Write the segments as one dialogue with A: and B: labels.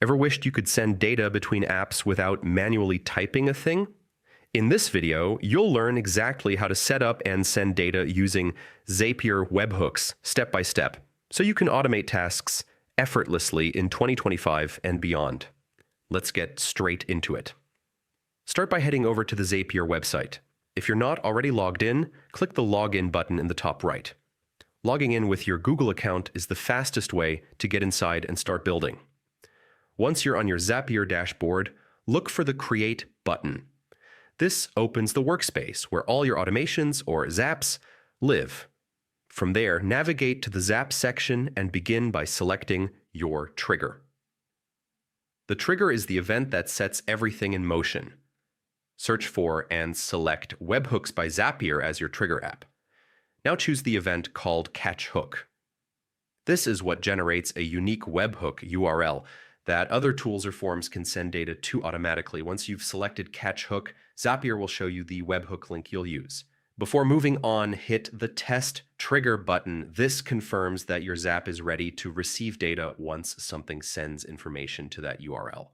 A: Ever wished you could send data between apps without manually typing a thing? In this video, you'll learn exactly how to set up and send data using Zapier webhooks step by step, so you can automate tasks effortlessly in 2025 and beyond. Let's get straight into it. Start by heading over to the Zapier website. If you're not already logged in, click the Login button in the top right. Logging in with your Google account is the fastest way to get inside and start building. Once you're on your Zapier dashboard, look for the Create button. This opens the workspace where all your automations, or zaps, live. From there, navigate to the Zap section and begin by selecting your trigger. The trigger is the event that sets everything in motion. Search for and select Webhooks by Zapier as your trigger app. Now choose the event called Catch Hook. This is what generates a unique webhook URL that other tools or forms can send data to automatically. Once you've selected Catch Hook, Zapier will show you the webhook link you'll use. Before moving on, hit the Test Trigger button. This confirms that your Zap is ready to receive data once something sends information to that URL.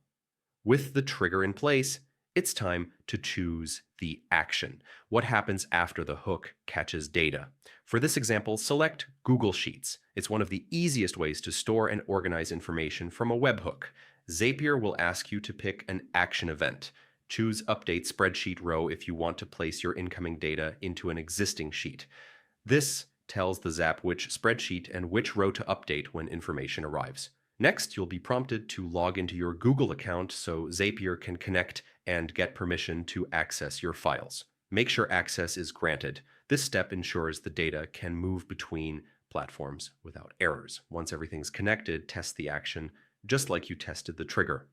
A: With the trigger in place, it's time to choose the action. What happens after the hook catches data? For this example, select Google Sheets. It's one of the easiest ways to store and organize information from a webhook. Zapier will ask you to pick an action event. Choose Update Spreadsheet Row if you want to place your incoming data into an existing sheet. This tells the Zap which spreadsheet and which row to update when information arrives. Next, you'll be prompted to log into your Google account so Zapier can connect and get permission to access your files. Make sure access is granted. This step ensures the data can move between platforms without errors. Once everything's connected, test the action just like you tested the trigger.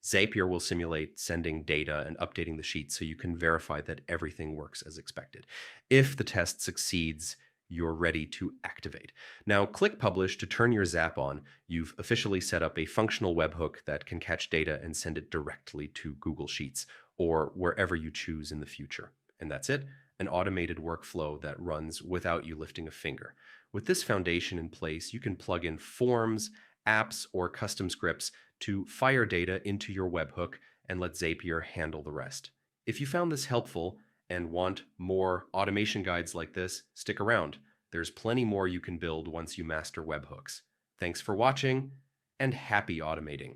A: Zapier will simulate sending data and updating the sheet so you can verify that everything works as expected. If the test succeeds, you're ready to activate. Now click Publish to turn your Zap on. You've officially set up a functional webhook that can catch data and send it directly to Google Sheets or wherever you choose in the future. And that's it, an automated workflow that runs without you lifting a finger. With this foundation in place, you can plug in forms, apps, or custom scripts to fire data into your webhook and let Zapier handle the rest. If you found this helpful and want more automation guides like this, stick around. There's plenty more you can build once you master webhooks. Thanks for watching, and happy automating.